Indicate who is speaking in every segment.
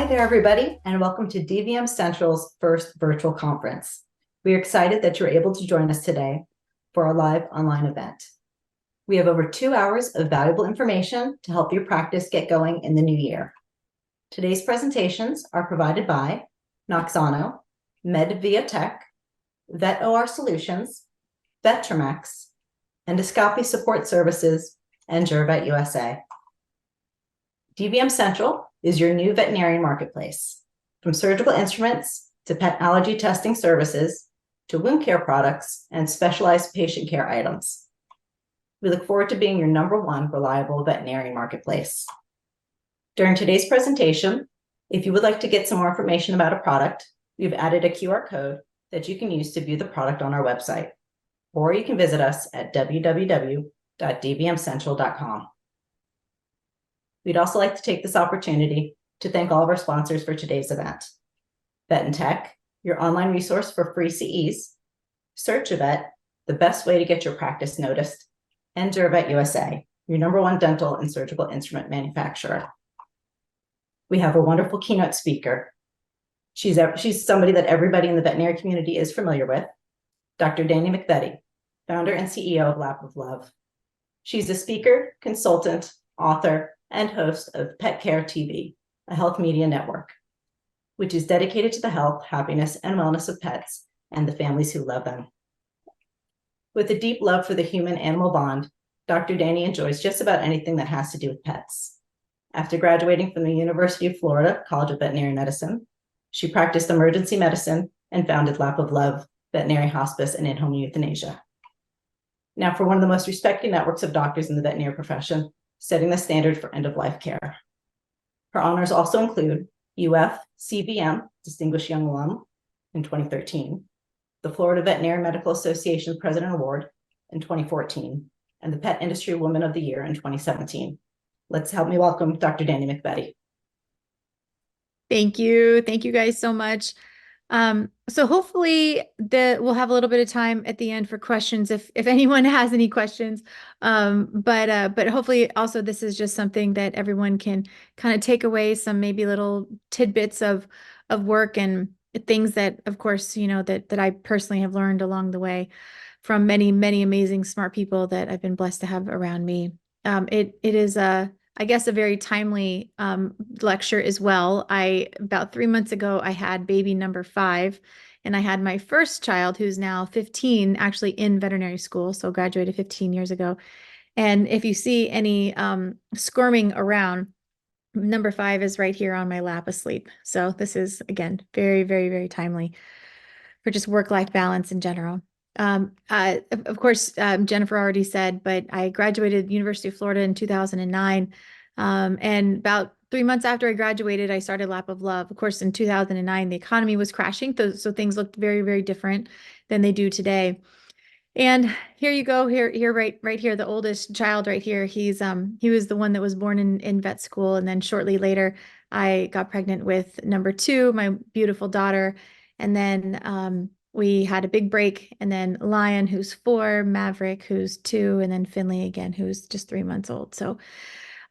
Speaker 1: there, everybody, and welcome to DVM Central's first virtual conference. We are excited that you're able to join us today for our live online event. We have over 2 hours of valuable information to help your practice get going in the new year. Today's presentations are provided by Noxano, MedVia Tech, Vet OR Solutions, Vetrimex, Endoscopy Support Services, and Gervet USA. DVM Central is your new veterinarian marketplace. From surgical instruments to pet allergy testing services to wound care products and specialized patient care items. We look forward to being your #1 reliable veterinarian marketplace. During today's presentation, if you would like to get some more information about a product, we've added a QR code that you can use to view the product on our website, or you can visit us at www.dvmcentral.com. We'd also like to take this opportunity to thank all of our sponsors for today's event. Vet and Tech, your online resource for free CEs, Search a Vet, the best way to get your practice noticed, and Gervet USA, your #1 dental and surgical instrument manufacturer. We have a wonderful keynote speaker. She's somebody that everybody in the veterinary community is familiar with, Dr. Dani McVety, founder and CEO of Lap of Love. She's a speaker, consultant, author, and host of Pet Care TV, a health media network, which is dedicated to the health, happiness, and wellness of pets and the families who love them. With a deep love for the human-animal bond, Dr. Dani enjoys just about anything that has to do with pets. After graduating from the University of Florida College of Veterinary Medicine, she practiced emergency medicine and founded Lap of Love, veterinary hospice, and in-home euthanasia. Now, for one of the most respected networks of doctors in the veterinary profession, setting the standard for end-of-life care. Her honors also include UF CVM, Distinguished Young Alum, in 2013, the Florida Veterinary Medical Association President Award in 2014, and the Pet Industry Woman of the Year in 2017. Let's help me welcome Dr. Dani McVety.
Speaker 2: Thank you. Thank you guys so much. So hopefully we'll have a little bit of time at the end for questions if anyone has any questions. But hopefully also this is just something that everyone can kind of take away some maybe little tidbits of work and things that, of course, that I personally have learned along the way from many, many amazing, smart people that I've been blessed to have around me. It is I guess a very timely lecture as well. About 3 months ago, I had baby number 5, and I had my first child, who's now 15, actually in veterinary school, so graduated 15 years ago. And if you see any squirming around, number 5 is right here on my lap asleep. So this is, again, very, very, very timely for just work-life balance in general. Of course, Jennifer already said, but I graduated University of Florida in 2009. And about 3 months after I graduated, I started Lap of Love. Of course, in 2009, the economy was crashing, so things looked very, very different than they do today. And here you go, here, right here, the oldest child right here. He was the one that was born in vet school, and then shortly later, I got pregnant with number 2, my beautiful daughter, and then we had a big break, and then Lion, who's 4, Maverick, who's 2, and then Finley again, who's just 3 months old. So,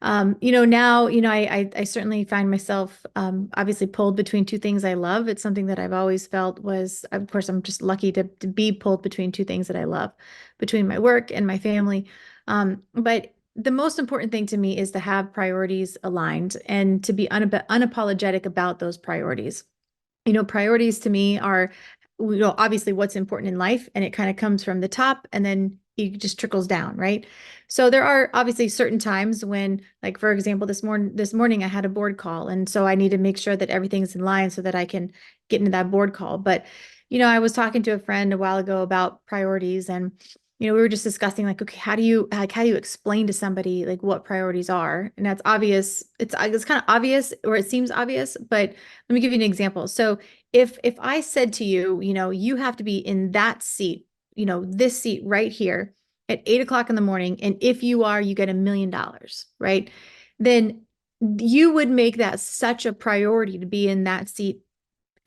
Speaker 2: now, I certainly find myself obviously pulled between 2 things I love. It's something that I've always felt was, of course, I'm just lucky to be pulled between 2 things that I love, between my work and my family. But the most important thing to me is to have priorities aligned and to be unapologetic about those priorities. Priorities to me are, obviously what's important in life, and it kind of comes from the top and then it just trickles down, right? So there are obviously certain times when, like, for example, this morning I had a board call, and so I need to make sure that everything's in line so that I can get into that board call. But, I was talking to a friend a while ago about priorities, and we were just discussing, like, okay, how do you explain to somebody, like, what priorities are? And that's obvious. It's kind of obvious, or it seems obvious, but let me give you an example. So if I said to you, you have to be in that seat, this seat right here at 8 o'clock in the morning, and if you are, you get $1 million, right? Then you would make that such a priority to be in that seat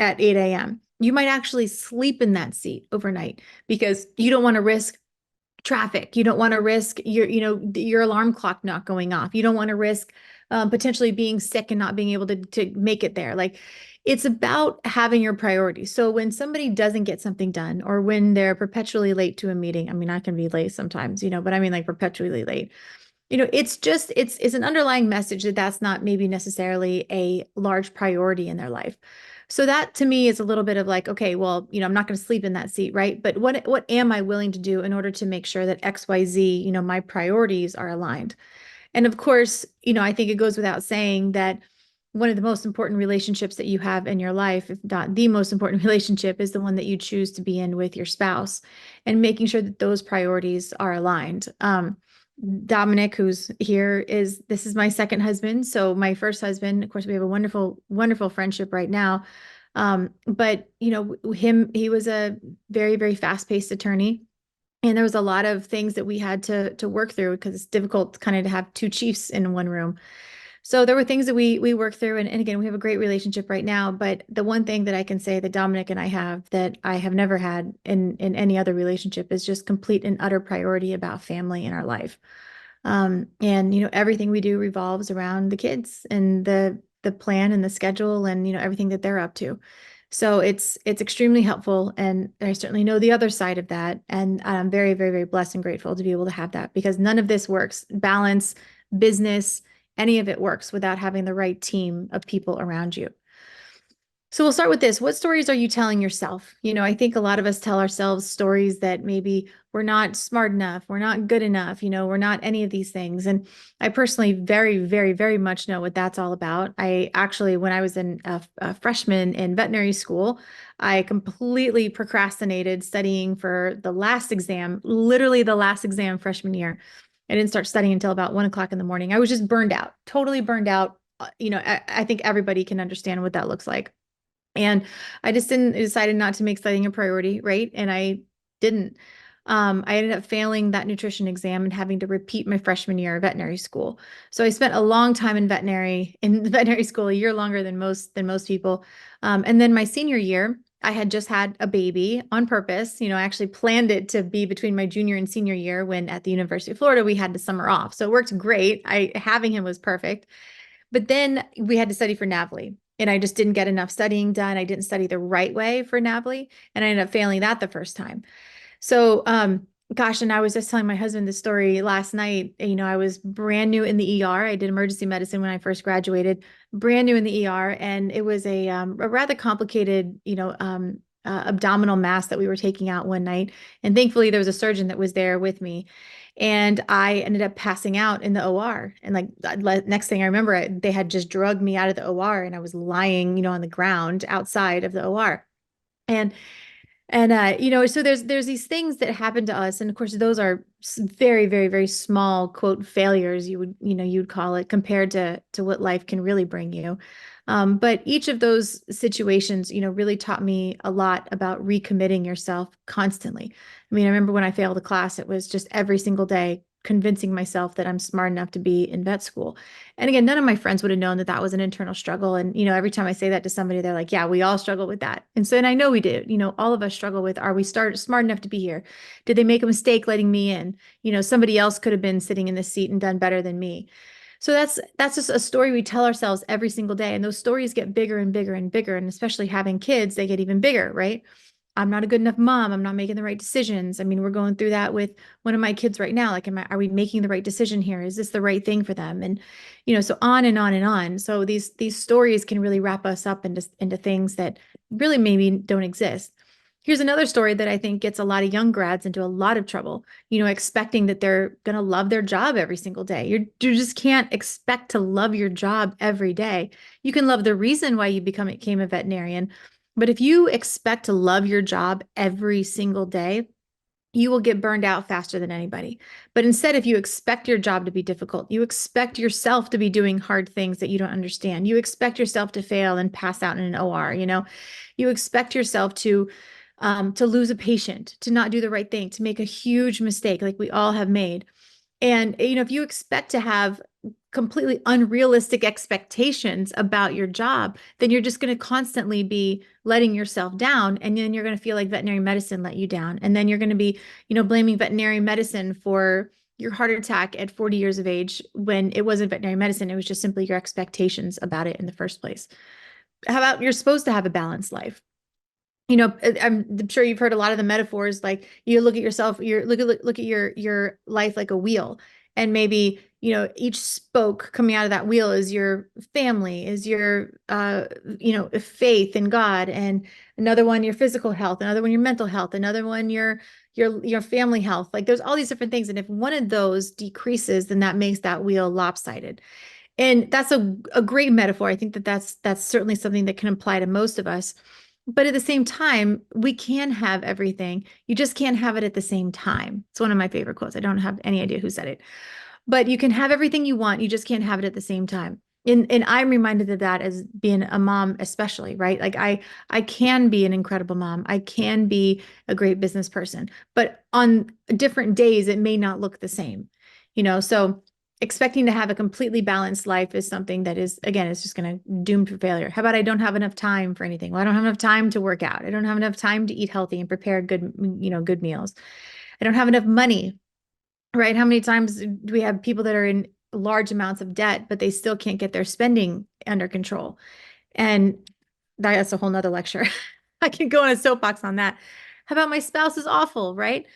Speaker 2: at 8 a.m. You might actually sleep in that seat overnight because you don't want to risk traffic. You don't want to risk your alarm clock not going off. You don't want to risk potentially being sick and not being able to make it there. Like, it's about having your priorities. So when somebody doesn't get something done, or when they're perpetually late to a meeting, I mean, I can be late sometimes, but I mean like perpetually late. It's just it's an underlying message that that's not maybe necessarily a large priority in their life. So that to me is a little bit of like, okay, well, I'm not going to sleep in that seat, right? But what am I willing to do in order to make sure that XYZ, my priorities are aligned? And of course, I think it goes without saying that one of the most important relationships that you have in your life, if not the most important relationship, is the one that you choose to be in with your spouse, and making sure that those priorities are aligned. Dominic, who's here, this is my second husband. So my first husband, of course, we have a wonderful, wonderful friendship right now. But he was a very, very fast-paced attorney. And there was a lot of things that we had to work through, because it's difficult kind of to have two chiefs in one room. So there were things that we worked through. And again, we have a great relationship right now. But the one thing that I can say that Dominic and I have that I have never had in any other relationship is just complete and utter priority about family in our life. And everything we do revolves around the kids and the plan and the schedule and everything that they're up to. So it's extremely helpful, and I certainly know the other side of that, and I'm very, very, very blessed and grateful to be able to have that, because none of this works, balance, business, any of it works without having the right team of people around you. So we'll start with this. What stories are you telling yourself? I think a lot of us tell ourselves stories that maybe we're not smart enough, we're not good enough, we're not any of these things. And I personally very, very, very much know what that's all about. I actually, when I was a freshman in veterinary school, I completely procrastinated studying for the last exam, literally the last exam freshman year. I didn't start studying until about 1 o'clock in the morning. I was just burned out, totally burned out. I think everybody can understand what that looks like. And I just decided not to make studying a priority, right? And I didn't. I ended up failing that nutrition exam and having to repeat my freshman year of veterinary school. So I spent a long time in veterinary school, a year longer than most people. And then my senior year, I had just had a baby on purpose. I actually planned it to be between my junior and senior year, when at the University of Florida, we had the summer off. So it worked great. Having him was perfect. But then we had to study for NAVLE, and I just didn't get enough studying done. I didn't study the right way for NAVLE, and I ended up failing that the first time. So, gosh, and I was just telling my husband this story last night. I was brand new in the ER. I did emergency medicine when I first graduated, brand new in the ER, and it was a rather complicated, abdominal mass that we were taking out one night. And thankfully, there was a surgeon that was there with me. And I ended up passing out in the OR. And like next thing I remember, they had just drugged me out of the OR, and I was lying, on the ground outside of the OR. And so there's these things that happen to us, and of course those are very, very, very small, quote, failures, you'd call it, compared to what life can really bring you. But each of those situations, really taught me a lot about recommitting yourself constantly. I mean, I remember when I failed a class, it was just every single day convincing myself that I'm smart enough to be in vet school. And again, none of my friends would have known that that was an internal struggle. And, every time I say that to somebody, they're like, yeah, we all struggle with that. And so, and I know we do, all of us struggle with, are we smart enough to be here? Did they make a mistake letting me in? Somebody else could have been sitting in this seat and done better than me. So that's just a story we tell ourselves every single day. And those stories get bigger and bigger and bigger. And especially having kids, they get even bigger, right? I'm not a good enough mom. I'm not making the right decisions. I mean, we're going through that with one of my kids right now. Like, are we making the right decision here? Is this the right thing for them? And, so on and on and on. So these stories can really wrap us up into things that really maybe don't exist. Here's another story that I think gets a lot of young grads into a lot of trouble, expecting that they're going to love their job every single day. You just can't expect to love your job every day. You can love the reason why you became a veterinarian, but if you expect to love your job every single day, you will get burned out faster than anybody. But instead, if you expect your job to be difficult, you expect yourself to be doing hard things that you don't understand. You expect yourself to fail and pass out in an OR, you expect yourself to lose a patient, to not do the right thing, to make a huge mistake like we all have made. And, if you expect to have completely unrealistic expectations about your job, then you're just going to constantly be letting yourself down. And then you're going to feel like veterinary medicine let you down. And then you're going to be, blaming veterinary medicine for, your heart attack at 40 years of age when it wasn't veterinary medicine. It was just simply your expectations about it in the first place. How about you're supposed to have a balanced life? I'm sure you've heard a lot of the metaphors, like you look at yourself, look at your life like a wheel, and maybe, each spoke coming out of that wheel is your family, is your faith in God, and another one your physical health, another one your mental health, another one your family health. Like there's all these different things, and if one of those decreases, then that makes that wheel lopsided. And that's a great metaphor. I think that's certainly something that can apply to most of us. But at the same time, we can have everything. You just can't have it at the same time. It's one of my favorite quotes. I don't have any idea who said it, but you can have everything you want. You just can't have it at the same time. And I'm reminded of that as being a mom, especially, right? Like I can be an incredible mom. I can be a great business person, but on different days, it may not look the same, so expecting to have a completely balanced life is something that is, again, it's just going to doom for failure. How about I don't have enough time for anything? Well, I don't have enough time to work out. I don't have enough time to eat healthy and prepare good meals. I don't have enough money, right? How many times do we have people that are in large amounts of debt, but they still can't get their spending under control? And that's a whole nother lecture. I can go on a soapbox on that. How about my spouse is awful, right?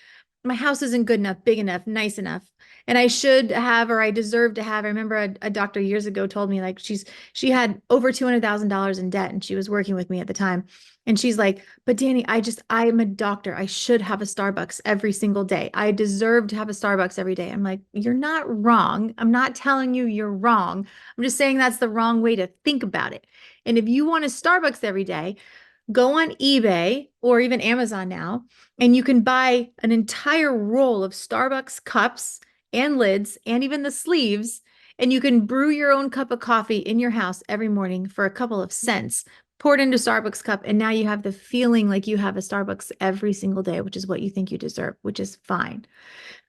Speaker 2: My house isn't good enough, big enough, nice enough. And I should have, or I deserve to have. I remember a doctor years ago told me, like, she had over $200,000 in debt, and she was working with me at the time. And she's like, but Dani, I'm a doctor. I should have a Starbucks every single day. I deserve to have a Starbucks every day. I'm like, you're not wrong. I'm not telling you you're wrong. I'm just saying that's the wrong way to think about it. And if you want a Starbucks every day, go on eBay or even Amazon now, and you can buy an entire roll of Starbucks cups and lids and even the sleeves, and you can brew your own cup of coffee in your house every morning for a couple of cents, pour it into Starbucks cup, and now you have the feeling like you have a Starbucks every single day, which is what you think you deserve, which is fine.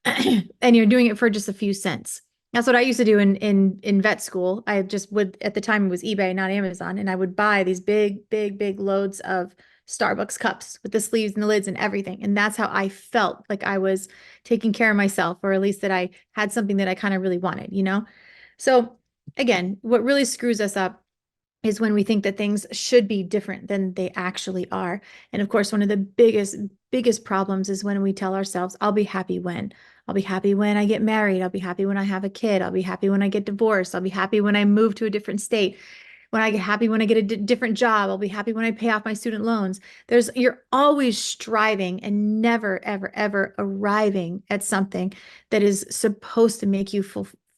Speaker 2: And you're doing it for just a few cents. That's what I used to do in vet school. I just would, at the time it was eBay, not Amazon, and I would buy these big loads of Starbucks cups with the sleeves and the lids and everything. And that's how I felt like I was taking care of myself, or at least that I had something that I kind of really wanted. So again, what really screws us up is when we think that things should be different than they actually are. And of course, one of the biggest problems is when we tell ourselves, I'll be happy when. I'll be happy when I get married. I'll be happy when I have a kid. I'll be happy when I get divorced. I'll be happy when I move to a different state. When I get happy when I get a different job. I'll be happy when I pay off my student loans. You're always striving and never, ever, ever arriving at something that is supposed to make you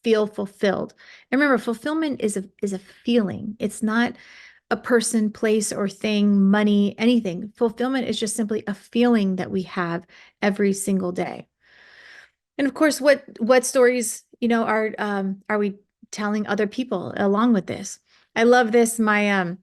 Speaker 2: feel fulfilled. And remember, fulfillment is a feeling. It's not a person, place, or thing, money, anything. Fulfillment is just simply a feeling that we have every single day. And of course, what stories, are we telling other people along with this? I love this. My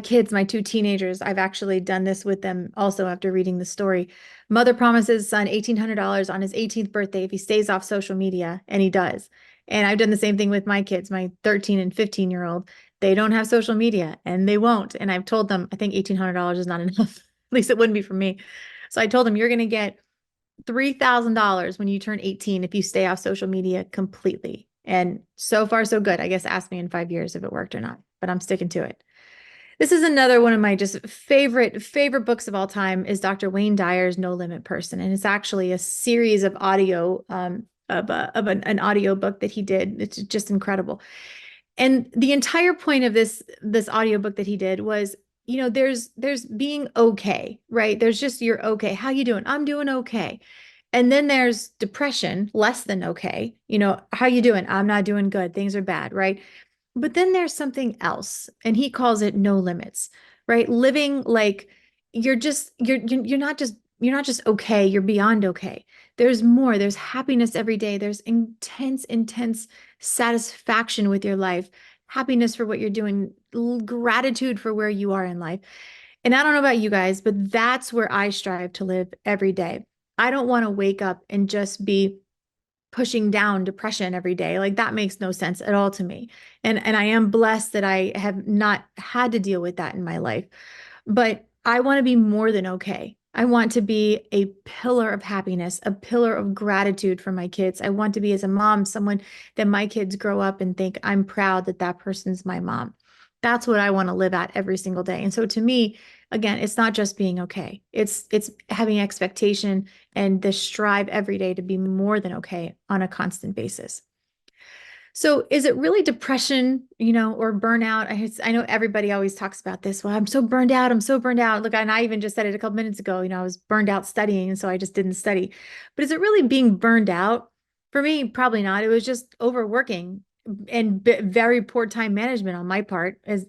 Speaker 2: kids, my two teenagers, I've actually done this with them also after reading the story. Mother promises son $1,800 on his 18th birthday if he stays off social media, and he does. And I've done the same thing with my kids, my 13 and 15-year-old. They don't have social media, and they won't. And I've told them, I think $1,800 is not enough. At least it wouldn't be for me. So I told them, you're going to get $3,000 when you turn 18 if you stay off social media completely. And so far, so good. I guess ask me in 5 years if it worked or not, but I'm sticking to it. This is another one of my just favorite books of all time is Dr. Wayne Dyer's No Limit Person. And it's actually a series of audio, an audio book that he did. It's just incredible. And the entire point of this audio book that he did was, there's being okay, right? There's just, you're okay. How you doing? I'm doing okay. And then there's depression, less than okay. How you doing? I'm not doing good. Things are bad, right? But then there's something else, and he calls it no limits, right? Living like you're not just okay, you're beyond okay. There's more, there's happiness every day. There's intense satisfaction with your life, happiness for what you're doing, gratitude for where you are in life. And I don't know about you guys, but that's where I strive to live every day. I don't want to wake up and just be pushing down depression every day. Like that makes no sense at all to me. And I am blessed that I have not had to deal with that in my life. But I want to be more than okay. I want to be a pillar of happiness, a pillar of gratitude for my kids. I want to be, as a mom, someone that my kids grow up and think, I'm proud that that person's my mom. That's what I want to live at every single day. And so to me, again, it's not just being okay. It's having expectation and the strive every day to be more than okay on a constant basis. So is it really depression, or burnout? I know everybody always talks about this. Well, I'm so burned out. I'm so burned out. Look, and I even just said it a couple minutes ago, I was burned out studying, and so I just didn't study. But is it really being burned out? For me, probably not. It was just overworking and very poor time management on my part as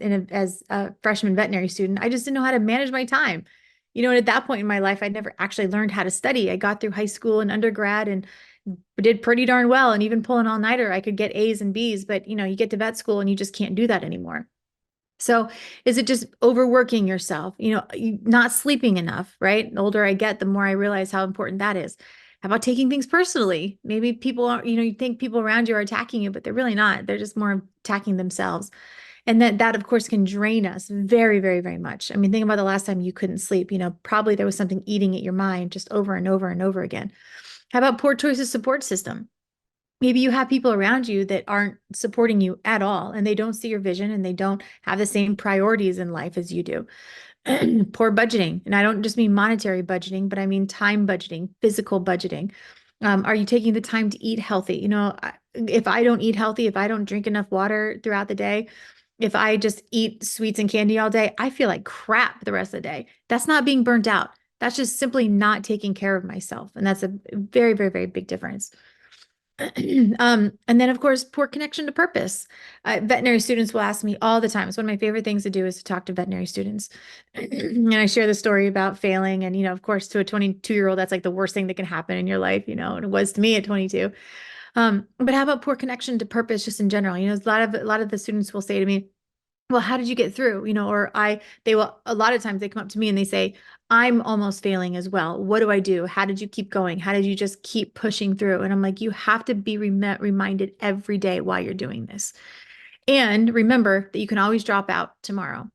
Speaker 2: a freshman veterinary student. I just didn't know how to manage my time. And at that point in my life, I'd never actually learned how to study. I got through high school and undergrad and did pretty darn well. And even pulling all-nighter, I could get A's and B's, but you get to vet school and you just can't do that anymore. So is it just overworking yourself, not sleeping enough, right? The older I get, the more I realize how important that is. How about taking things personally? Maybe people are, you think people around you are attacking you, but they're really not. They're just more attacking themselves. And that of course can drain us very, very, very much. I mean, think about the last time you couldn't sleep, probably there was something eating at your mind just over and over and over again. How about poor choice of support system? Maybe you have people around you that aren't supporting you at all, and they don't see your vision and they don't have the same priorities in life as you do. Poor budgeting. And I don't just mean monetary budgeting, but I mean time budgeting, physical budgeting. Are you taking the time to eat healthy? If I don't eat healthy, if I don't drink enough water throughout the day, if I just eat sweets and candy all day, I feel like crap the rest of the day. That's not being burnt out. That's just simply not taking care of myself. And that's a very, very, very big difference. And then, of course, poor connection to purpose. Veterinary students will ask me all the time. It's one of my favorite things to do is to talk to veterinary students. And I share the story about failing. And, of course, to a 22-year-old, that's like the worst thing that can happen in your life, and it was to me at 22. But how about poor connection to purpose just in general? A lot of the students will say to me, well, how did you get through? They will, a lot of times they come up to me and they say, I'm almost failing as well. What do I do? How did you keep going? How did you just keep pushing through? And I'm like, you have to be reminded every day why you're doing this. And remember that you can always drop out tomorrow.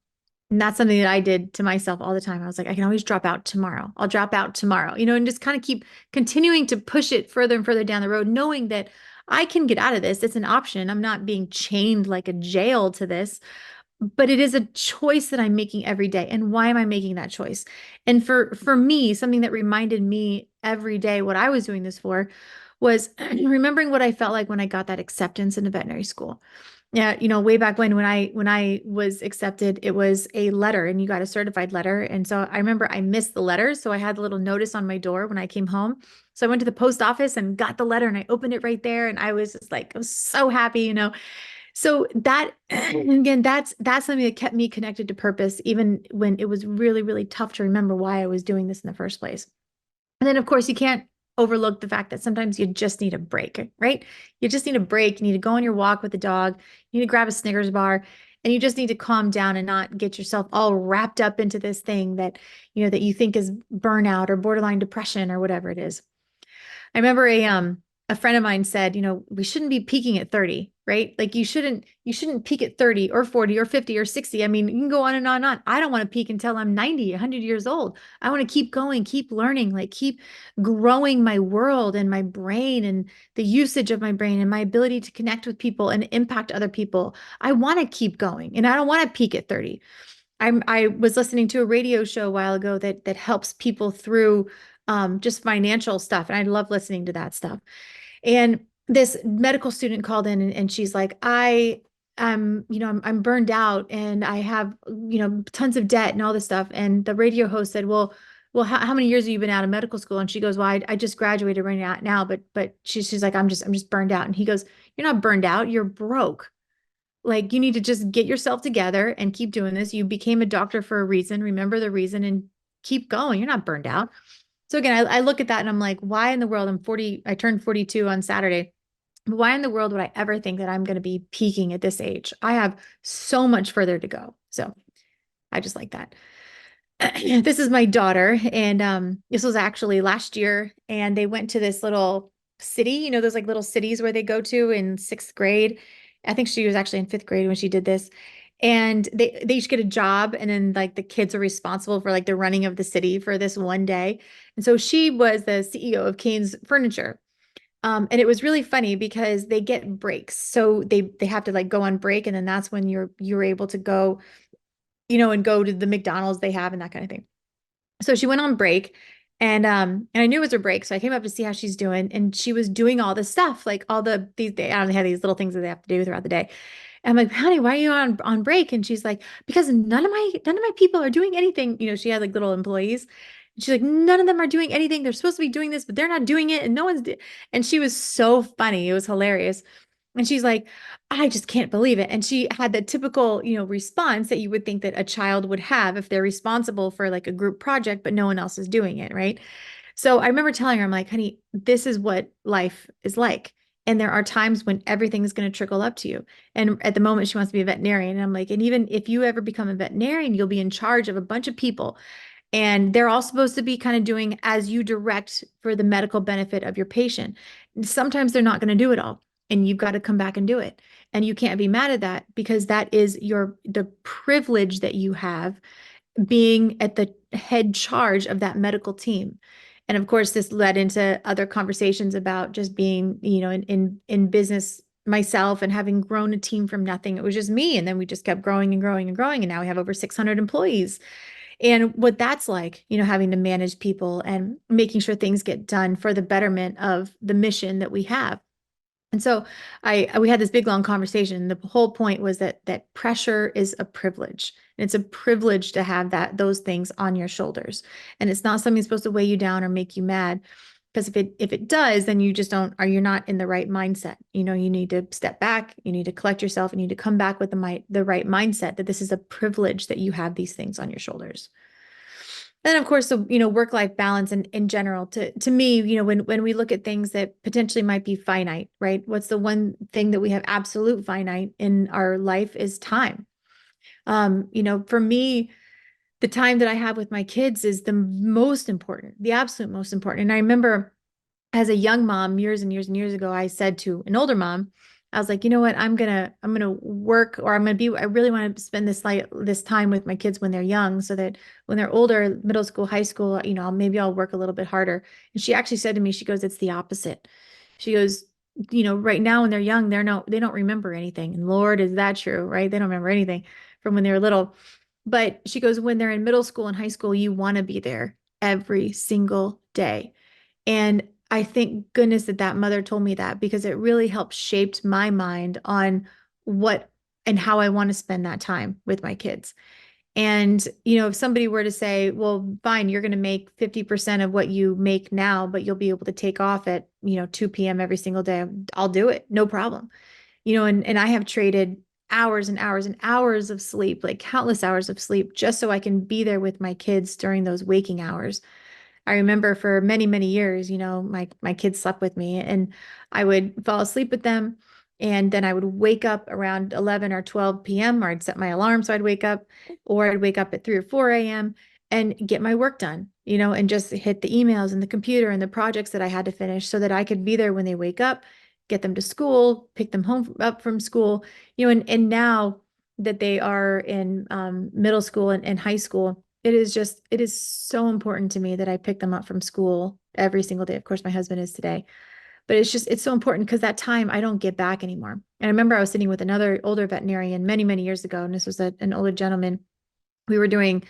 Speaker 2: And that's something that I did to myself all the time. I was like, I can always drop out tomorrow. I'll drop out tomorrow, and just kind of keep continuing to push it further and further down the road, knowing that I can get out of this. It's an option. I'm not being chained like a jail to this, but it is a choice that I'm making every day. And why am I making that choice? And for me, something that reminded me every day what I was doing this for was remembering what I felt like when I got that acceptance into veterinary school. Yeah, way back when I was accepted, it was a letter and you got a certified letter. And so I remember I missed the letter. So I had a little notice on my door when I came home. So I went to the post office and got the letter and I opened it right there. And I was just like, I was so happy. So that, again, that's something that kept me connected to purpose, even when it was really, really tough to remember why I was doing this in the first place. And then, of course, you can't overlook the fact that sometimes you just need a break, right? You just need a break. You need to go on your walk with the dog. You need to grab a Snickers bar, and you just need to calm down and not get yourself all wrapped up into this thing that, that you think is burnout or borderline depression or whatever it is. I remember a friend of mine said, we shouldn't be peaking at 30, right? Like you shouldn't peak at 30 or 40 or 50 or 60. I mean, you can go on and on and on. I don't want to peak until I'm 90, 100 years old. I want to keep going, keep learning, like keep growing my world and my brain and the usage of my brain and my ability to connect with people and impact other people. I want to keep going and I don't want to peak at 30. I was listening to a radio show a while ago that helps people through just financial stuff. And I love listening to that stuff. And this medical student called in and she's like, I'm burned out and I have, tons of debt and all this stuff. And the radio host said, well, how many years have you been out of medical school? And she goes, well, I just graduated right now, but she's like, I'm just burned out. And he goes, you're not burned out, you're broke. Like you need to just get yourself together and keep doing this. You became a doctor for a reason. Remember the reason and keep going. You're not burned out. So again, I look at that and I'm like, why in the world? I'm 40, I turned 42 on Saturday. Why in the world would I ever think that I'm going to be peaking at this age? I have so much further to go. So I just like that. This is my daughter. And this was actually last year. And they went to this little city, those like little cities where they go to in sixth grade. I think she was actually in fifth grade when she did this. and they each get a job, and then like the kids are responsible for like the running of the city for this one day. And so she was the CEO of Kane's Furniture. And it was really funny because they get breaks. So they have to like go on break, and then that's when you're able to go, and go to the McDonald's they have and that kind of thing. So she went on break, and I knew it was her break. So I came up to see how she's doing, and she was doing all this stuff, like all these they I don't know, they have these little things that they have to do throughout the day. And I'm like, honey, why are you on break? And she's like, because none of my people are doing anything. She had like little employees. And she's like, none of them are doing anything. They're supposed to be doing this, but they're not doing it, and no one's and she was so funny. It was hilarious. And she's like, I just can't believe it. And she had the typical, response that you would think that a child would have if they're responsible for like a group project, but no one else is doing it, right? So I remember telling her, I'm like, honey, this is what life is like. And there are times when everything is going to trickle up to you. And at the moment, she wants to be a veterinarian. And I'm like, and even if you ever become a veterinarian, you'll be in charge of a bunch of people. And they're all supposed to be kind of doing as you direct for the medical benefit of your patient. Sometimes they're not going to do it all, and you've got to come back and do it. And you can't be mad at that, because that is the privilege that you have, being at the head charge of that medical team. And of course, this led into other conversations about just being, in business myself, and having grown a team from nothing. It was just me. And then we just kept growing and growing and growing. And now we have over 600 employees. And what that's like, having to manage people and making sure things get done for the betterment of the mission that we have. And so we had this big long conversation. The whole point was that pressure is a privilege. And it's a privilege to have those things on your shoulders. And it's not something that's supposed to weigh you down or make you mad. Because if it does, then you just you're not in the right mindset. You need to step back, you need to collect yourself, and you need to come back with the right mindset, that this is a privilege that you have these things on your shoulders. And of course, the work-life balance in general, to me, when we look at things that potentially might be finite, right? What's the one thing that we have absolute finite in our life is time. For me, the time that I have with my kids is the most important, the absolute most important. And I remember, as a young mom, years and years and years ago, I said to an older mom, I was like, you know what, I'm gonna work, or I really want to spend this time with my kids when they're young, so that when they're older, middle school, high school, maybe I'll work a little bit harder. And she actually said to me, she goes, it's the opposite. She goes, right now when they're young, they don't remember anything. And Lord, is that true, right? They don't remember anything from when they were little. But she goes, when they're in middle school and high school, you want to be there every single day. And I thank goodness that mother told me that, because it really helped shaped my mind on what and how I want to spend that time with my kids. And, if somebody were to say, well, fine, you're going to make 50% of what you make now, but you'll be able to take off at, 2 p.m. every single day, I'll do it. No problem. And I have traded hours and hours and hours of sleep, like countless hours of sleep, just so I can be there with my kids during those waking hours. I remember for many, many years, my kids slept with me, and I would fall asleep with them. And then I would wake up around 11 or 12 p.m., or I'd set my alarm so I'd wake up, or I'd wake up at 3 or 4 a.m. and get my work done, and just hit the emails and the computer and the projects that I had to finish, so that I could be there when they wake up, get them to school, pick them up from school, and now that they are in middle school and high school, it is so important to me that I pick them up from school every single day. Of course, my husband is today, but it's so important, because that time I don't get back anymore. And I remember I was sitting with another older veterinarian many, many years ago, and this was an older gentleman. We were doing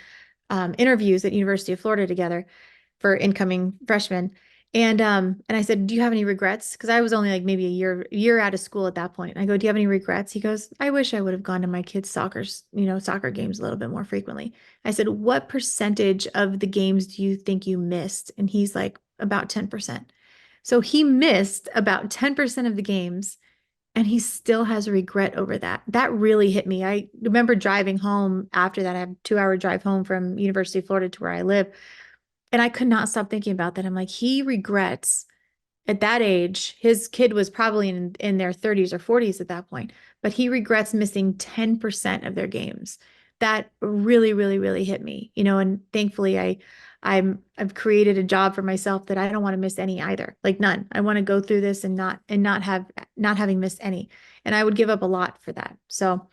Speaker 2: interviews at University of Florida together for incoming freshmen. And I said, do you have any regrets? Because I was only like maybe a year out of school at that point. And I go, do you have any regrets? He goes, I wish I would have gone to my kids' soccer games a little bit more frequently. I said, what percentage of the games do you think you missed? And he's like, about 10%. So he missed about 10% of the games, and he still has regret over that. That really hit me. I remember driving home after that. I have a 2-hour drive home from University of Florida to where I live. And I could not stop thinking about that. I'm like, he regrets at that age. His kid was probably in their 30s or 40s at that point, but he regrets missing 10% of their games. That really, really, really hit me, and thankfully I've created a job for myself that I don't want to miss any either, like none. I want to go through this and not having missed any. And I would give up a lot for that. So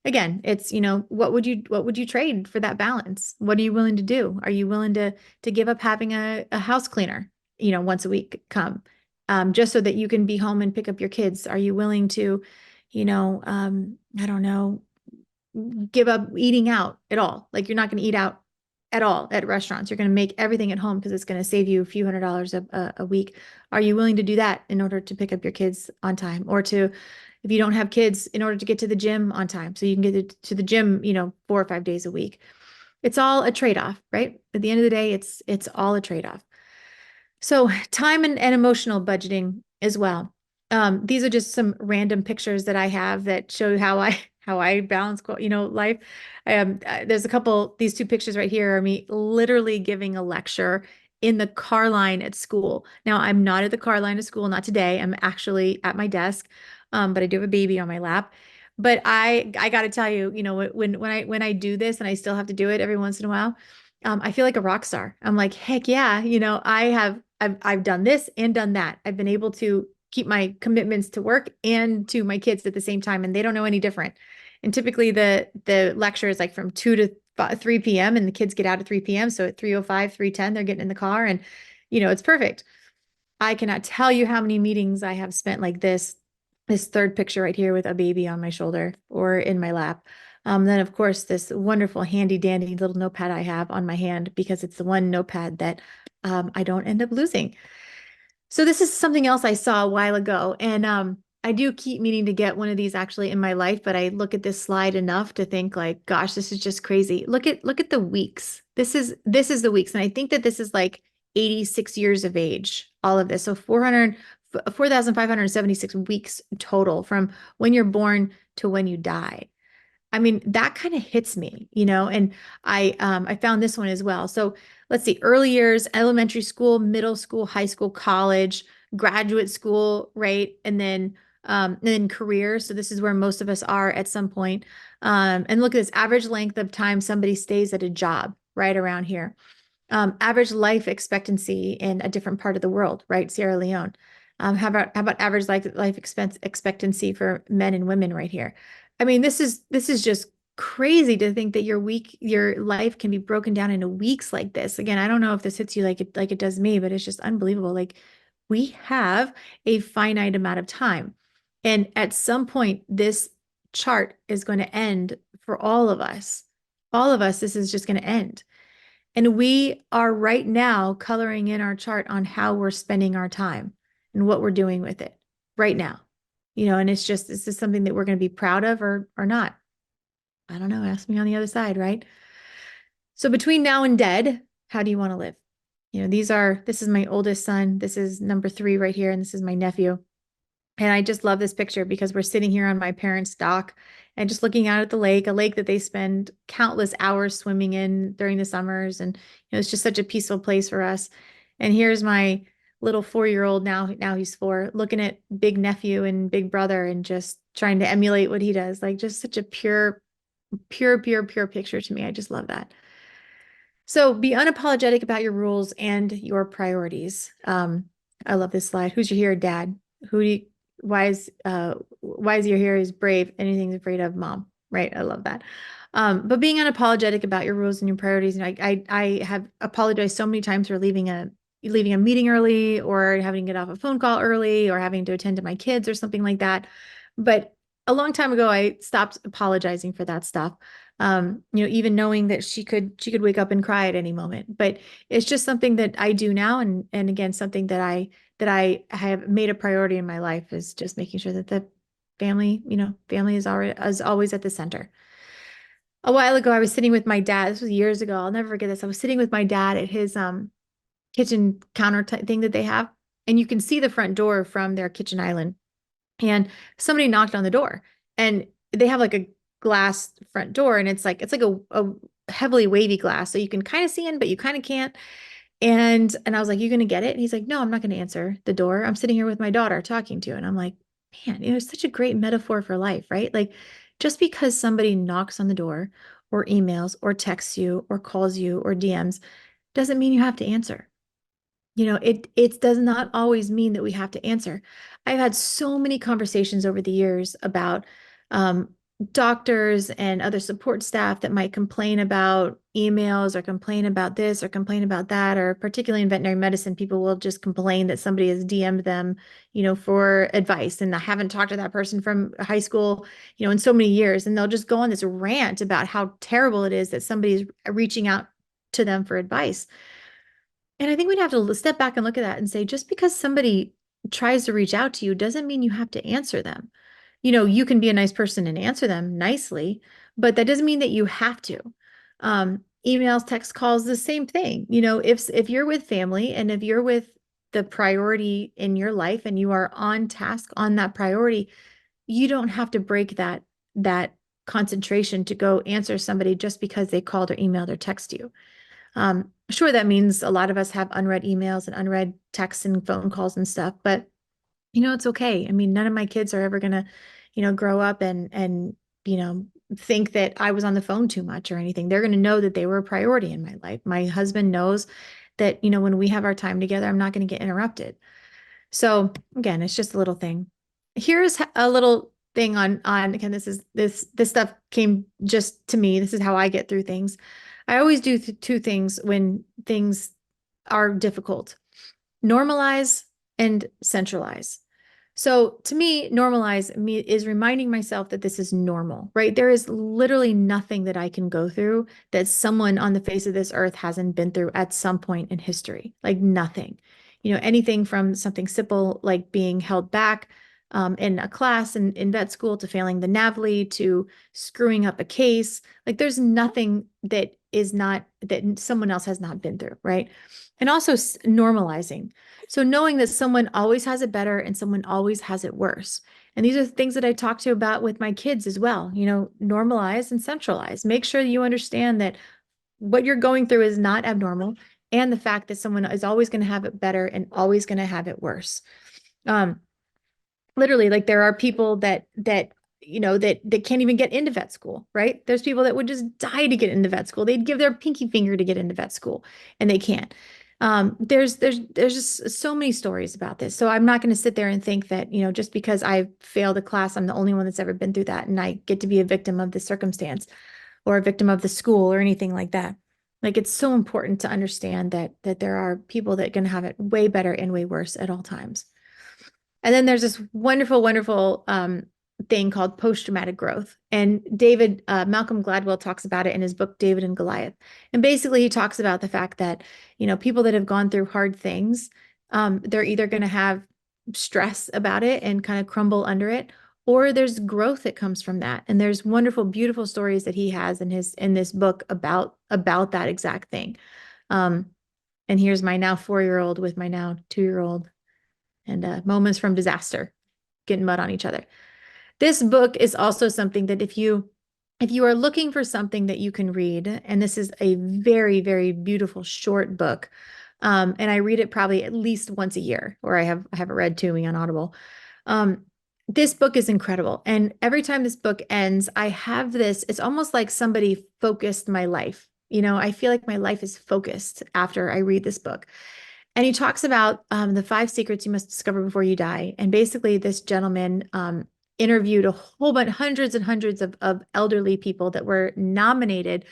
Speaker 2: again, it's, what would you trade for that balance? What are you willing to do? Are you willing to give up having a house cleaner, once a week come, just so that you can be home and pick up your kids? Are you willing to, I don't know, give up eating out at all? Like, you're not going to eat out at all at restaurants. You're going to make everything at home because it's going to save you a few $100s a week. Are you willing to do that in order to pick up your kids on time, or to, if you don't have kids, in order to get to the gym on time so you can get to the gym, 4 or 5 days a week? It's all a trade-off, right? At the end of the day, it's all a trade-off. So time and emotional budgeting as well. These are just some random pictures that I have that show how I balance, life. There's a couple, these two pictures right here are me literally giving a lecture in the car line at school. Now, I'm not at the car line at school, not today. I'm actually at my desk, but I do have a baby on my lap. But I got to tell you, when I do this, and I still have to do it every once in a while, I feel like a rock star. I'm like, heck yeah, I've done this and done that. I've been able to keep my commitments to work and to my kids at the same time, and they don't know any different. And typically the lecture is like from 2 to 3 p.m. and the kids get out at 3 p.m. So at 3:05, 3:10, they're getting in the car, and it's perfect. I cannot tell you how many meetings I have spent like this third picture right here with a baby on my shoulder or in my lap. Then of course, this wonderful handy dandy little notepad I have on my hand, because it's the one notepad that I don't end up losing. So this is something else I saw a while ago, and I do keep meaning to get one of these actually in my life, but I look at this slide enough to think like, gosh, this is just crazy. Look at the weeks. This is the weeks, and I think that this is like 86 years of age, all of this. So 4,576 weeks total from when you're born to when you die. I mean, that kind of hits me, and I found this one as well. So let's see, early years, elementary school, middle school, high school, college, graduate school, right? And then career. So this is where most of us are at some point. And look at this average length of time somebody stays at a job right around here. Average life expectancy in a different part of the world, right? Sierra Leone. How about average life expectancy for men and women right here? I mean, this is just crazy to think that your life can be broken down into weeks like this. Again, I don't know if this hits you like it does me, but it's just unbelievable. Like, we have a finite amount of time, and at some point, this chart is going to end for all of us. All of us, this is just going to end. And we are right now coloring in our chart on how we're spending our time and what we're doing with it right now. And it's just, this is something that we're going to be proud of or not. I don't know. Ask me on the other side, right? So between now and dead, how do you want to live? This is my oldest son. This is number 3 right here. And this is my nephew. And I just love this picture because we're sitting here on my parents' dock and just looking out at the lake, a lake that they spend countless hours swimming in during the summers. And it's just such a peaceful place for us. And here's my little 4-year-old now he's 4, looking at big nephew and big brother and just trying to emulate what he does. Like, just such a pure, pure, pure, pure picture to me. I just love that. So be unapologetic about your rules and your priorities. I love this slide. Who's your hero, Dad? Who do you, why is your hero is brave? Anything's afraid of, Mom. Right? I love that. But being unapologetic about your rules and your priorities. And I have apologized so many times for leaving a meeting early, or having to get off a phone call early, or having to attend to my kids or something like that. But a long time ago, I stopped apologizing for that stuff. Even knowing that she could wake up and cry at any moment. But it's just something that I do now, and again, something that I have made a priority in my life, is just making sure that the family is always at the center. A while ago, I was sitting with my dad. This was years ago. I'll never forget this. I was sitting with my dad at his kitchen counter thing that they have, and you can see the front door from their kitchen island. And somebody knocked on the door, and they have like a glass front door, and it's like a heavily wavy glass, so you can kind of see in, but you kind of can't. And I was like, "You gonna get it?" And he's like, "No, I'm not gonna answer the door. I'm sitting here with my daughter talking to you." And I'm like, man, it's such a great metaphor for life, right? Like, just because somebody knocks on the door or emails or texts you or calls you or DMs doesn't mean you have to answer. It does not always mean that we have to answer. I've had so many conversations over the years about doctors and other support staff that might complain about emails or complain about this or complain about that, or particularly in veterinary medicine, people will just complain that somebody has DM'd them, for advice. And I haven't talked to that person from high school, in so many years. And they'll just go on this rant about how terrible it is that somebody's reaching out to them for advice. And I think we'd have to step back and look at that and say, just because somebody tries to reach out to you doesn't mean you have to answer them. You can be a nice person and answer them nicely, but that doesn't mean that you have to. Emails, text calls, the same thing. If you're with family and if you're with the priority in your life and you are on task on that priority, you don't have to break that concentration to go answer somebody just because they called or emailed or text you. Sure, that means a lot of us have unread emails and unread texts and phone calls and stuff, but it's okay. I mean, none of my kids are ever gonna, grow up and think that I was on the phone too much or anything. They're gonna know that they were a priority in my life. My husband knows that, when we have our time together, I'm not gonna get interrupted. So again, it's just a little thing. Here's a little thing on again, this stuff came just to me. This is how I get through things. I always do two things when things are difficult: normalize and centralize. So to me, normalize is reminding myself that this is normal, right? There is literally nothing that I can go through that someone on the face of this earth hasn't been through at some point in history, like nothing. Anything from something simple like being held back in a class in vet school to failing the NAVLE to screwing up a case. Like there's nothing that is not that someone else has not been through, right? And also normalizing. So knowing that someone always has it better and someone always has it worse. And these are the things that I talk to about with my kids as well. Normalize and centralize. Make sure you understand that what you're going through is not abnormal, and the fact that someone is always going to have it better and always going to have it worse. Literally, like there are people that can't even get into vet school, right? There's people that would just die to get into vet school. They'd give their pinky finger to get into vet school, and they can't. There's just so many stories about this. So I'm not going to sit there and think that, just because I failed a class, I'm the only one that's ever been through that, and I get to be a victim of the circumstance or a victim of the school or anything like that. Like it's so important to understand that there are people that can have it way better and way worse at all times. And then there's this wonderful, wonderful thing called post-traumatic growth. And Malcolm Gladwell talks about it in his book, David and Goliath. And basically he talks about the fact that, people that have gone through hard things, they're either going to have stress about it and kind of crumble under it, or there's growth that comes from that. And there's wonderful, beautiful stories that he has in this book about that exact thing. And here's my now 4-year-old with my now 2-year-old, and moments from disaster, getting mud on each other. This book is also something that if you are looking for something that you can read, and this is a very, very beautiful short book, and I read it probably at least once a year, or I have it read to me on Audible. This book is incredible. And every time this book ends, I have this, it's almost like somebody focused my life. I feel like my life is focused after I read this book. And he talks about the 5 secrets you must discover before you die. And basically, this gentleman interviewed a whole bunch, hundreds and hundreds of elderly people that were nominated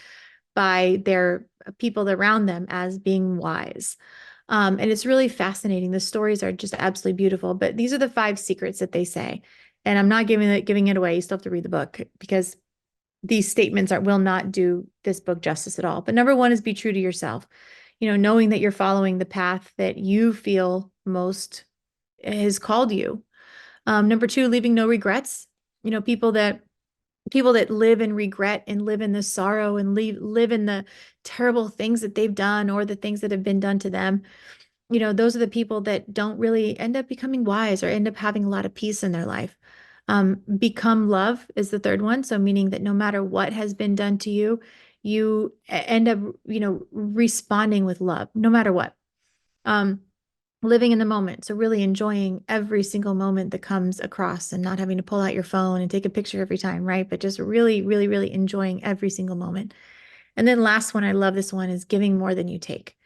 Speaker 2: by their people around them as being wise. And it's really fascinating. The stories are just absolutely beautiful. But these are the 5 secrets that they say. And I'm not giving it away. You still have to read the book because these statements will not do this book justice at all. But number 1 is be true to yourself. Knowing that you're following the path that you feel most has called you. Number 2, leaving no regrets. People that live in regret and live in the sorrow and live in the terrible things that they've done or the things that have been done to them. Those are the people that don't really end up becoming wise or end up having a lot of peace in their life. Become love is the 3rd one. So meaning that no matter what has been done to you, you end up, responding with love, no matter what. Living in the moment. So really enjoying every single moment that comes across and not having to pull out your phone and take a picture every time, right? But just really, really, really enjoying every single moment. And then last one, I love this one, is giving more than you take.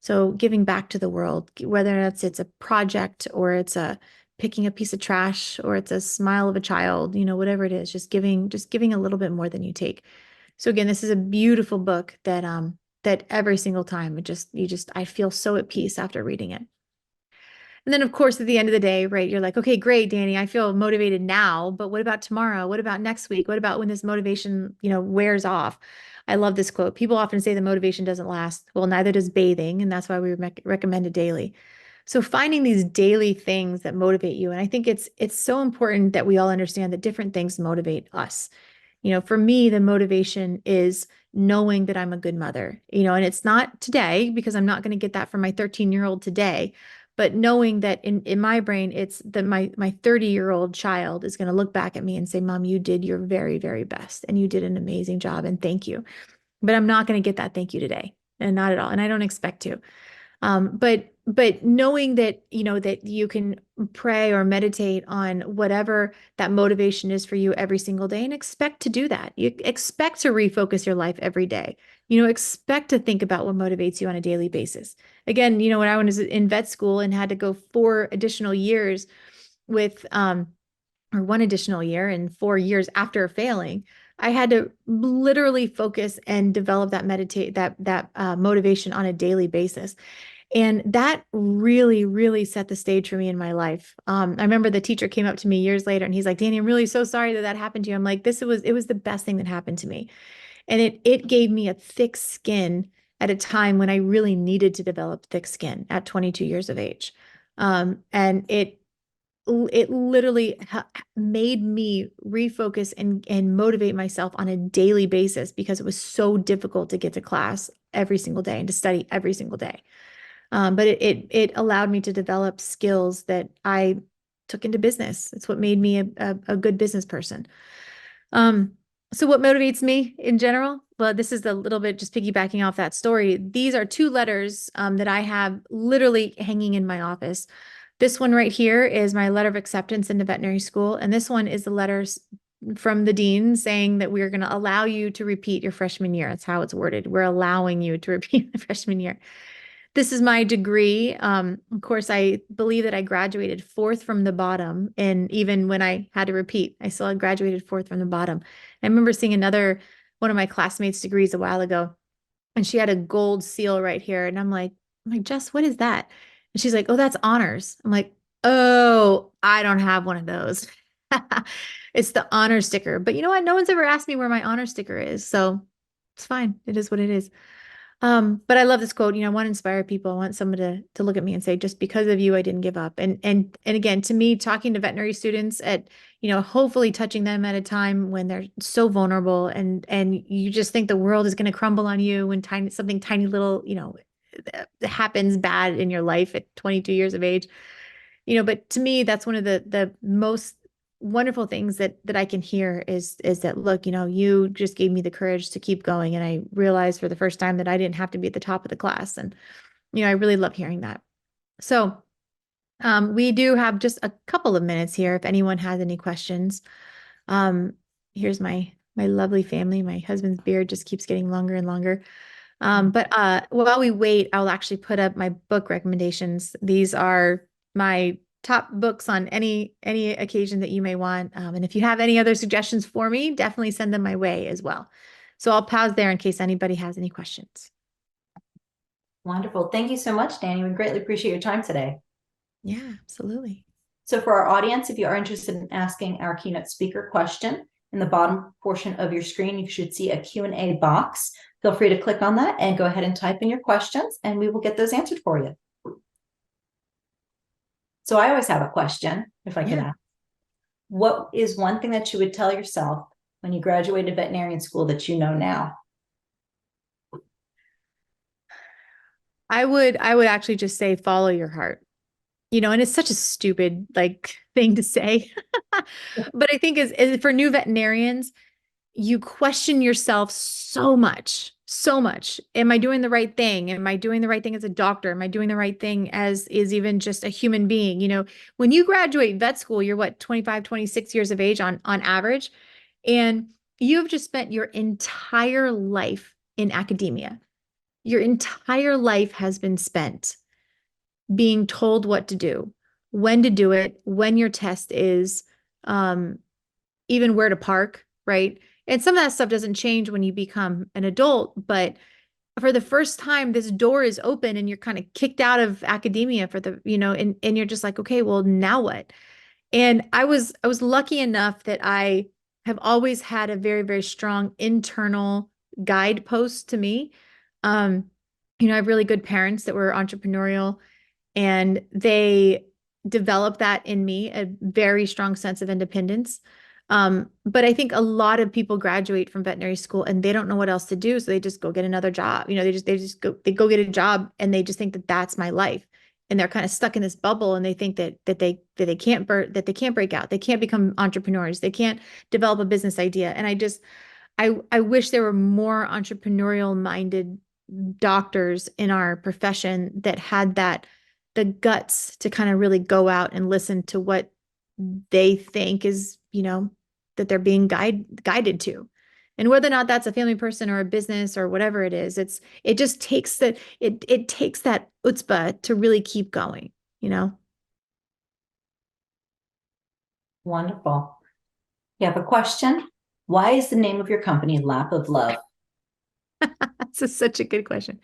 Speaker 2: So giving back to the world, whether it's a project or it's a picking a piece of trash, or it's a smile of a child, whatever it is, just giving a little bit more than you take. So again, this is a beautiful book that every single time I feel so at peace after reading it. And then, of course, at the end of the day, right, you're like, okay, great, Dani, I feel motivated now, but what about tomorrow? What about next week? What about when this motivation, wears off? I love this quote. People often say the motivation doesn't last. Well, neither does bathing, and that's why we recommend it daily. So finding these daily things that motivate you, and I think it's so important that we all understand that different things motivate us. For me, the motivation is knowing that I'm a good mother, and it's not today because I'm not going to get that from my 13-year-old today, but knowing that in my brain, it's that my 30-year-old child is going to look back at me and say, Mom, you did your very, very best and you did an amazing job and thank you. But I'm not going to get that thank you today, and not at all. And I don't expect to. But knowing that, that you can pray or meditate on whatever that motivation is for you every single day, and expect to do that. You expect to refocus your life every day. Expect to think about what motivates you on a daily basis. Again, when I was in vet school and had to go 4 additional years with, or 1 additional year and 4 years after failing, I had to literally focus and develop that motivation on a daily basis. And that really, really set the stage for me in my life. I remember the teacher came up to me years later and he's like, Dani, I'm really so sorry that happened to you. I'm like, it was the best thing that happened to me. And it gave me a thick skin at a time when I really needed to develop thick skin at 22 years of age. And it literally made me refocus and motivate myself on a daily basis because it was so difficult to get to class every single day and to study every single day. But it allowed me to develop skills that I took into business. It's what made me a good business person. So what motivates me in general? Well, this is a little bit just piggybacking off that story. These are 2 letters that I have literally hanging in my office. This one right here is my letter of acceptance into veterinary school. And this one is the letters from the dean saying that we're going to allow you to repeat your freshman year. That's how it's worded. We're allowing you to repeat the freshman year. This is my degree. Of course, I believe that I graduated 4th from the bottom. And even when I had to repeat, I still had graduated 4th from the bottom. I remember seeing one of my classmates' degrees a while ago, and she had a gold seal right here. And I'm like, Jess, what is that? And she's like, oh, that's honors. I'm like, oh, I don't have one of those. It's the honor sticker. But you know what? No one's ever asked me where my honor sticker is. So it's fine. It is what it is. But I love this quote. I want to inspire people. I want someone to look at me and say, just because of you, I didn't give up. And again, to me, talking to veterinary students at, hopefully touching them at a time when they're so vulnerable and you just think the world is going to crumble on you when something tiny little, happens bad in your life at 22 years of age. But to me, that's one of the most wonderful things that I can hear is that, look, you just gave me the courage to keep going. And I realized for the first time that I didn't have to be at the top of the class. And, I really love hearing that. So we do have just a couple of minutes here. If anyone has any questions, here's my lovely family. My husband's beard just keeps getting longer and longer. But while we wait, I'll actually put up my book recommendations. These are my top books on any occasion that you may want. And if you have any other suggestions for me, definitely send them my way as well. So I'll pause there in case anybody has any questions.
Speaker 1: Wonderful. Thank you so much, Dani. We greatly appreciate your time today.
Speaker 2: Yeah, absolutely.
Speaker 1: So for our audience, if you are interested in asking our keynote speaker question, in the bottom portion of your screen, you should see a Q&A box. Feel free to click on that and go ahead and type in your questions, and we will get those answered for you. So I always have a question, if I can ask. What is one thing that you would tell yourself when you graduated veterinarian school that you know now?
Speaker 2: I would actually just say follow your heart. And it's such a stupid thing to say. But I think as for new veterinarians, you question yourself so much, so much. Am I doing the right thing? Am I doing the right thing as a doctor? Am I doing the right thing as is even just a human being? When you graduate vet school, you're what, 25, 26 years of age on average. And you've just spent your entire life in academia. Your entire life has been spent being told what to do, when to do it, when your test is, even where to park, right? And some of that stuff doesn't change when you become an adult, but for the first time, this door is open and you're kind of kicked out of academia for the, and you're just like, okay, well, now what? And I was lucky enough that I have always had a very, very strong internal guidepost to me. Um, I have really good parents that were entrepreneurial, and they developed that in me, a very strong sense of independence. But I think a lot of people graduate from veterinary school and they don't know what else to do, so they just go get another job. They go get a job and they just think that that's my life, and they're kind of stuck in this bubble, and they think that they can't break out, they can't become entrepreneurs, they can't develop a business idea. And I wish there were more entrepreneurial minded doctors in our profession that had the guts to kind of really go out and listen to what they think is, that they're being guided to. And whether or not that's a family person or a business or whatever it is, it just takes it takes that chutzpah to really keep going, you know?
Speaker 1: Wonderful. You have a question? Why is the name of your company Lap of Love?
Speaker 2: That's such a good question.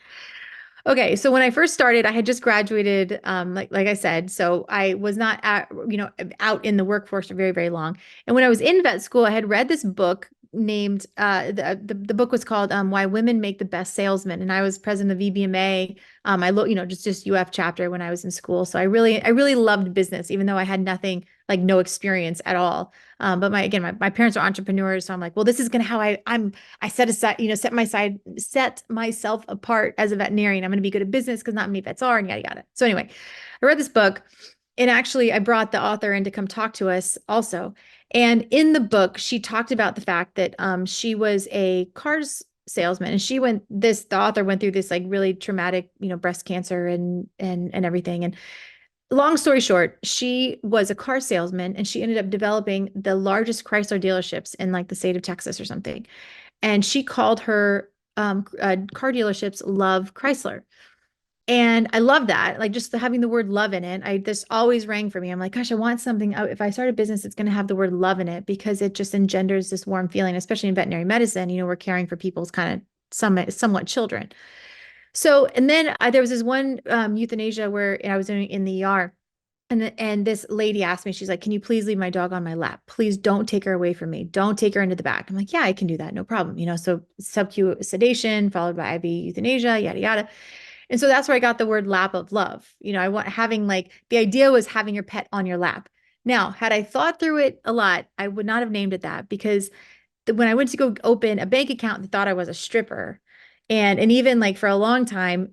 Speaker 2: Okay, so when I first started, I had just graduated, like I said, so I was not out in the workforce for very, very long. And when I was in vet school, I had read this book named the book was called Why Women Make the Best Salesmen, and I was president of VBMA. I look, just UF chapter when I was in school, so I really loved business, even though I had nothing, like no experience at all. But my parents are entrepreneurs, so I'm like, well, this is gonna how I set aside, set myself apart as a veterinarian. I'm going to be good at business because not many vets are, and yada, yada. So anyway, I read this book, and actually I brought the author in to come talk to us also. And in the book, she talked about the fact that she was a cars salesman, and the author went through this like really traumatic, breast cancer and everything. And long story short, she was a car salesman, and she ended up developing the largest Chrysler dealerships in like the state of Texas or something. And she called her car dealerships Love Chrysler. And I love that, like just having the word love in it. This always rang for me. I'm like, gosh, I want something. If I start a business, it's going to have the word love in it, because it just engenders this warm feeling, especially in veterinary medicine. We're caring for people's kind of somewhat children. So, and then there was this one euthanasia where I was in the ER. And this lady asked me, she's like, can you please leave my dog on my lap? Please don't take her away from me. Don't take her into the back. I'm like, yeah, I can do that. No problem. So sub-Q sedation followed by IV euthanasia, yada, yada. And so that's where I got the word lap of love. I want having like, the idea was having your pet on your lap. Now, had I thought through it a lot, I would not have named it that, because when I went to go open a bank account, they thought I was a stripper. And even like for a long time,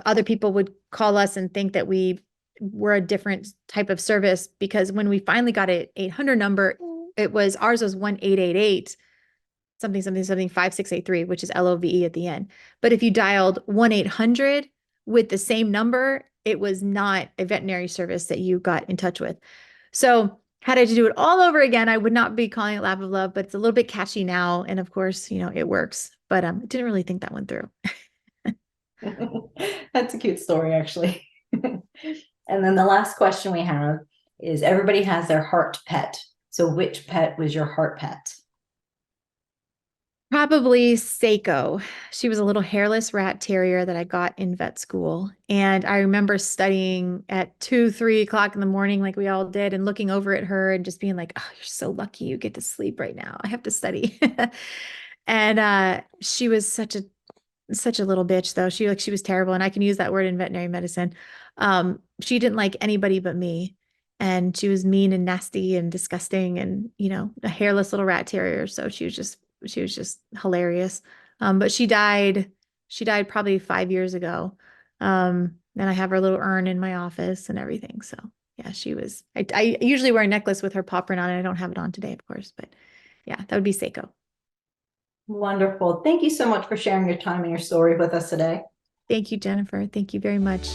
Speaker 2: other people would call us and think that we were a different type of service, because when we finally got an 800 number, ours was 1888 something something something 5683, which is LOVE at the end. But if you dialed 1-800 with the same number, it was not a veterinary service that you got in touch with. So had I to do it all over again, I would not be calling it Lap of Love, but it's a little bit catchy now. And of course, it works. But I didn't really think that one through.
Speaker 1: That's a cute story, actually. And then the last question we have is, everybody has their heart pet. So which pet was your heart pet?
Speaker 2: Probably Seiko. She was a little hairless rat terrier that I got in vet school. And I remember studying at 2, 3 o'clock in the morning, like we all did, and looking over at her and just being like, oh, you're so lucky you get to sleep right now. I have to study. And she was such a little bitch, though. She was terrible. And I can use that word in veterinary medicine. She didn't like anybody but me. And she was mean and nasty and disgusting, and, a hairless little rat terrier. So she was just hilarious. But she died probably 5 years ago. And I have her little urn in my office and everything. So yeah, I usually wear a necklace with her paw print on it. I don't have it on today, of course, but yeah, that would be Seiko.
Speaker 1: Wonderful. Thank you so much for sharing your time and your story with us today.
Speaker 2: Thank you, Jennifer. Thank you very much.